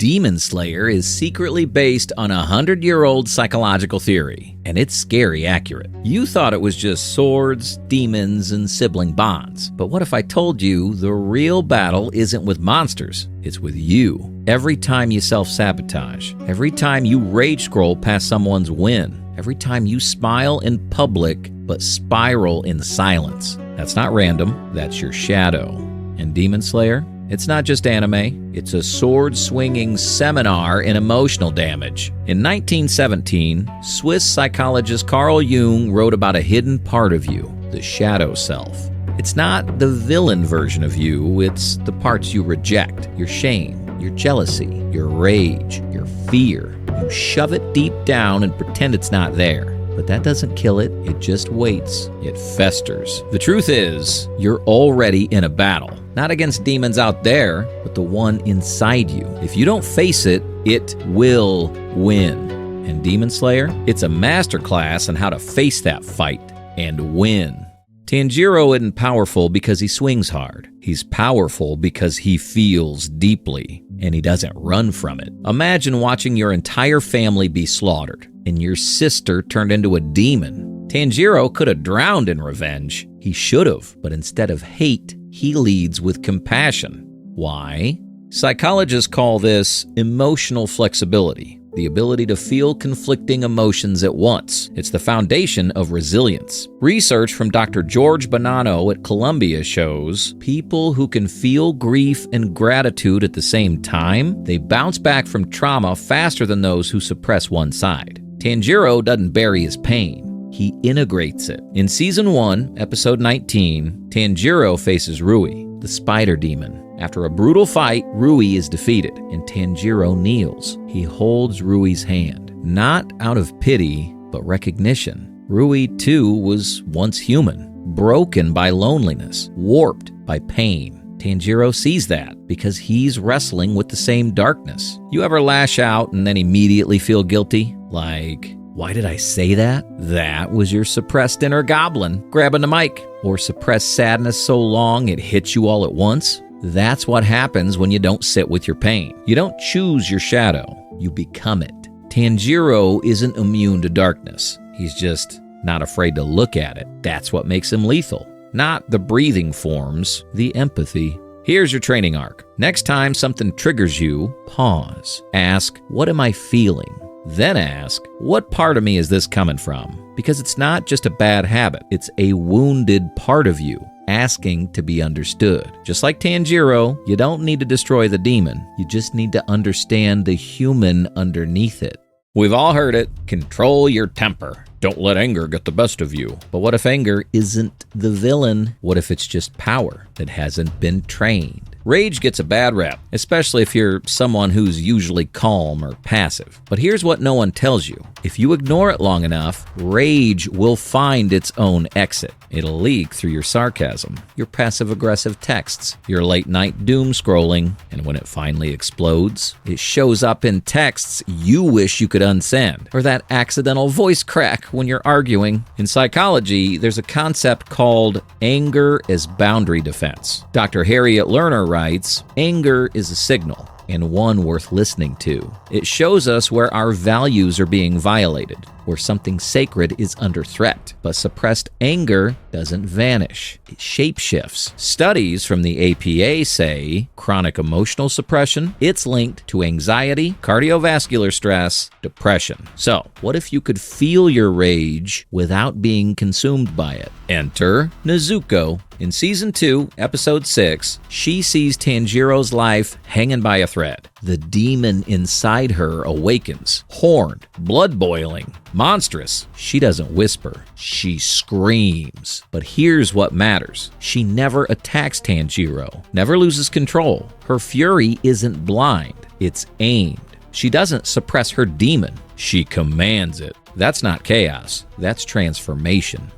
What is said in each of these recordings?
Demon Slayer is secretly based on a 100-year-old psychological theory, and it's scary accurate. You thought it was just swords, demons, and sibling bonds. But what if I told you the real battle isn't with monsters, it's with you? Every time you self-sabotage, every time you rage scroll past someone's win, every time you smile in public but spiral in silence. That's not random, that's your shadow. And Demon Slayer? It's not just anime, it's a sword-swinging seminar in emotional damage. In 1917, Swiss psychologist Carl Jung wrote about a hidden part of you, the shadow self. It's not the villain version of you, it's the parts you reject, your shame, your jealousy, your rage, your fear. You shove it deep down and pretend it's not there. But that doesn't kill it, it just waits. It festers. The truth is, you're already in a battle. Not against demons out there, but the one inside you. If you don't face it, it will win. And Demon Slayer? It's a masterclass on how to face that fight and win. Tanjiro isn't powerful because he swings hard. He's powerful because he feels deeply, and he doesn't run from it. Imagine watching your entire family be slaughtered, and your sister turned into a demon. Tanjiro could have drowned in revenge. He should have, but instead of hate, he leads with compassion. Why? Psychologists call this emotional flexibility. The ability to feel conflicting emotions at once. It's the foundation of resilience. Research from Dr. George Bonanno at Columbia shows people who can feel grief and gratitude at the same time, they bounce back from trauma faster than those who suppress one side. Tanjiro doesn't bury his pain. He integrates it. In Season 1, Episode 19, Tanjiro faces Rui, the spider demon. After a brutal fight, Rui is defeated, and Tanjiro kneels. He holds Rui's hand, not out of pity, but recognition. Rui, too, was once human, broken by loneliness, warped by pain. Tanjiro sees that because he's wrestling with the same darkness. You ever lash out and then immediately feel guilty? Like, why did I say that? That was your suppressed inner goblin grabbing the mic. Or suppressed sadness so long it hits you all at once. That's what happens when you don't sit with your pain. You don't choose your shadow, you become it. Tanjiro isn't immune to darkness. He's just not afraid to look at it. That's what makes him lethal. Not the breathing forms, the empathy. Here's your training arc. Next time something triggers you, pause. Ask, what am I feeling? Then ask, what part of me is this coming from? Because it's not just a bad habit, it's a wounded part of you, asking to be understood. Just like Tanjiro, you don't need to destroy the demon, you just need to understand the human underneath it. We've all heard it, control your temper. Don't let anger get the best of you. But what if anger isn't the villain? What if it's just power that hasn't been trained? Rage gets a bad rep, especially if you're someone who's usually calm or passive. But here's what no one tells you. If you ignore it long enough, rage will find its own exit. It'll leak through your sarcasm, your passive-aggressive texts, your late-night doom scrolling, and when it finally explodes, it shows up in texts you wish you could unsend, or that accidental voice crack when you're arguing. In psychology, there's a concept called anger as boundary defense. Dr. Harriet Lerner writes, anger is a signal, and one worth listening to. It shows us where our values are being violated, where something sacred is under threat. But suppressed anger doesn't vanish. It shapeshifts. Studies from the APA say chronic emotional suppression, it's linked to anxiety, cardiovascular stress, depression. So, what if you could feel your rage without being consumed by it? Enter Nezuko. In Season 2, Episode 6, she sees Tanjiro's life hanging by a thread. The demon inside her awakens, horned, blood boiling, monstrous. She doesn't whisper, she screams. But here's what matters. She never attacks Tanjiro, never loses control. Her fury isn't blind, it's aimed. She doesn't suppress her demon, she commands it. That's not chaos, that's transformation.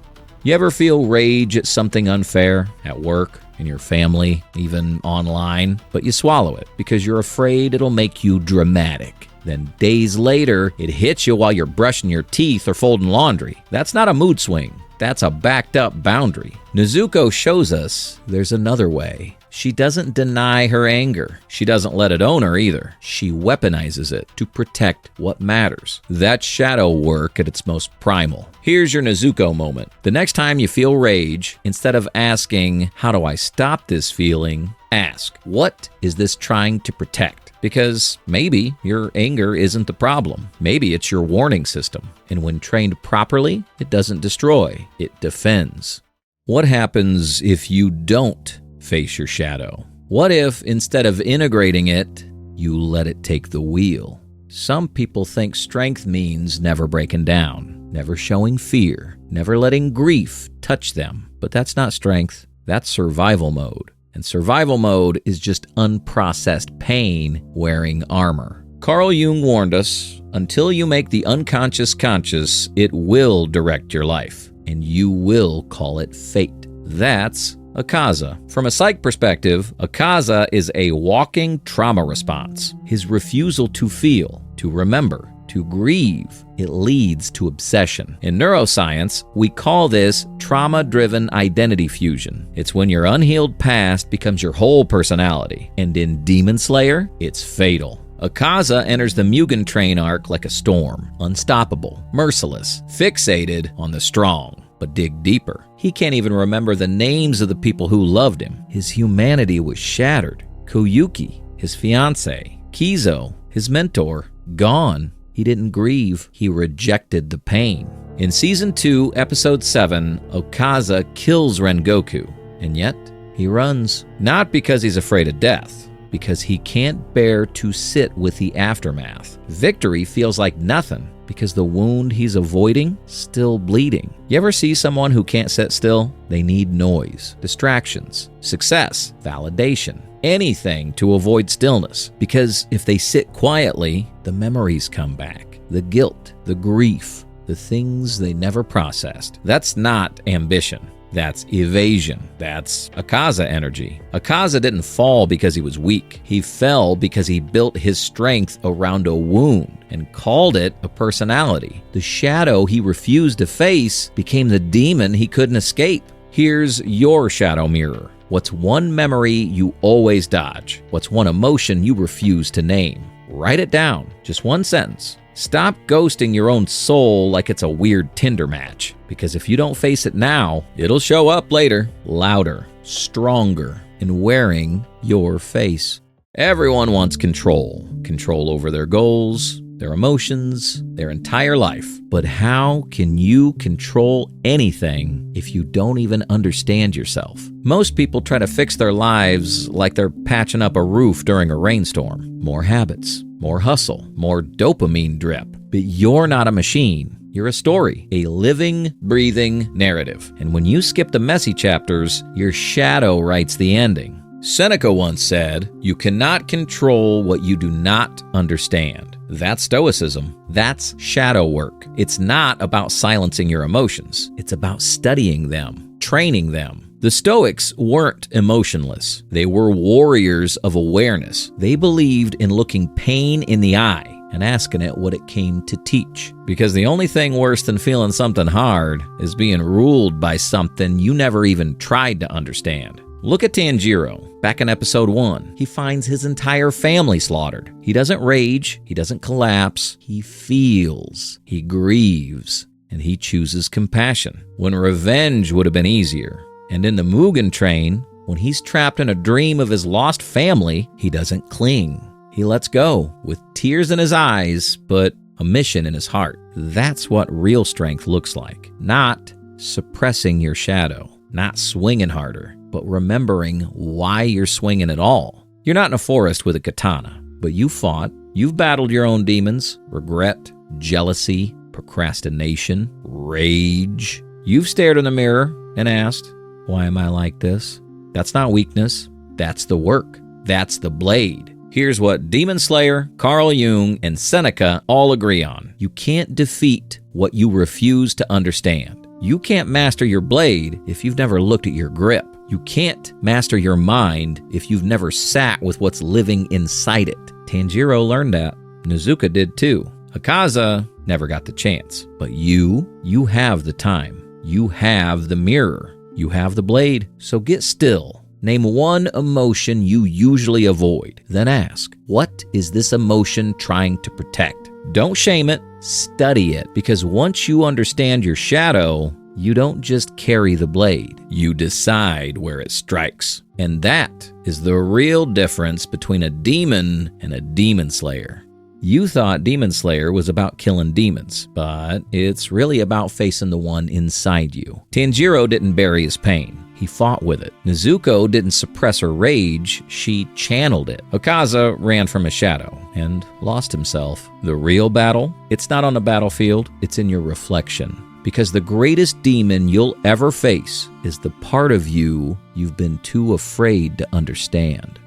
You ever feel rage at something unfair at work, in your family, even online, but you swallow it because you're afraid it'll make you dramatic. Then days later, it hits you while you're brushing your teeth or folding laundry. That's not a mood swing. That's a backed up boundary. Nezuko shows us there's another way. She doesn't deny her anger. She doesn't let it own her either. She weaponizes it to protect what matters. That's shadow work at its most primal. Here's your Nezuko moment. The next time you feel rage, instead of asking, how do I stop this feeling? Ask, what is this trying to protect? Because maybe your anger isn't the problem. Maybe it's your warning system. And when trained properly, it doesn't destroy, it defends. What happens if you don't face your shadow? What if, instead of integrating it, you let it take the wheel? Some people think strength means never breaking down, never showing fear, never letting grief touch them. But that's not strength. That's survival mode. And survival mode is just unprocessed pain wearing armor. Carl Jung warned us, until you make the unconscious conscious, it will direct your life, and you will call it fate. That's Akaza. From a psych perspective, Akaza is a walking trauma response. His refusal to feel, to remember, to grieve, it leads to obsession. In neuroscience, we call this trauma-driven identity fusion. It's when your unhealed past becomes your whole personality. And in Demon Slayer, it's fatal. Akaza enters the Mugen Train arc like a storm, unstoppable, merciless, fixated on the strong. But dig deeper. He can't even remember the names of the people who loved him. His humanity was shattered. Koyuki, his fiancée, Kizo, his mentor, gone. He didn't grieve, he rejected the pain. In Season 2, Episode 7, Akaza kills Rengoku, and yet he runs. Not because he's afraid of death, because he can't bear to sit with the aftermath. Victory feels like nothing, because the wound he's avoiding still bleeding. You ever see someone who can't sit still? They need noise, distractions, success, validation, anything to avoid stillness. Because if they sit quietly, the memories come back, the guilt, the grief, the things they never processed. That's not ambition. That's evasion. That's Akaza energy. Akaza didn't fall because he was weak. He fell because he built his strength around a wound and called it a personality. The shadow he refused to face became the demon he couldn't escape. Here's your shadow mirror. What's one memory you always dodge? What's one emotion you refuse to name? Write it down. Just one sentence. Stop ghosting your own soul like it's a weird Tinder match. Because if you don't face it now, it'll show up later, louder, stronger, and wearing your face. Everyone wants control. Control over their goals, their emotions, their entire life. But how can you control anything if you don't even understand yourself? Most people try to fix their lives like they're patching up a roof during a rainstorm. More habits, more hustle, more dopamine drip. But you're not a machine. You're a story, a living, breathing narrative. And when you skip the messy chapters, your shadow writes the ending. Seneca once said, "You cannot control what you do not understand." That's stoicism. That's shadow work. It's not about silencing your emotions. It's about studying them, training them. The Stoics weren't emotionless. They were warriors of awareness. They believed in looking pain in the eye and asking it what it came to teach. Because the only thing worse than feeling something hard is being ruled by something you never even tried to understand. Look at Tanjiro. Back in episode 1, he finds his entire family slaughtered. He doesn't rage, he doesn't collapse, he feels, he grieves, and he chooses compassion, when revenge would have been easier. And in the Mugen Train, when he's trapped in a dream of his lost family, he doesn't cling. He lets go, with tears in his eyes, but a mission in his heart. That's what real strength looks like. Not suppressing your shadow, not swinging harder, but remembering why you're swinging at all. You're not in a forest with a katana, but you fought. You've battled your own demons, regret, jealousy, procrastination, rage. You've stared in the mirror and asked, why am I like this? That's not weakness. That's the work. That's the blade. Here's what Demon Slayer, Carl Jung, and Seneca all agree on. You can't defeat what you refuse to understand. You can't master your blade if you've never looked at your grip. You can't master your mind if you've never sat with what's living inside it. Tanjiro learned that. Nezuko did too. Akaza never got the chance. But you have the time. You have the mirror. You have the blade. So get still. Name one emotion you usually avoid. Then ask, what is this emotion trying to protect? Don't shame it. Study it. Because once you understand your shadow, you don't just carry the blade. You decide where it strikes. And that is the real difference between a demon and a demon slayer. You thought Demon Slayer was about killing demons, but it's really about facing the one inside you. Tanjiro didn't bury his pain. He fought with it. Nezuko didn't suppress her rage, she channeled it. Okaza ran from a shadow and lost himself. The real battle, it's not on the battlefield, it's in your reflection. Because the greatest demon you'll ever face is the part of you you've been too afraid to understand.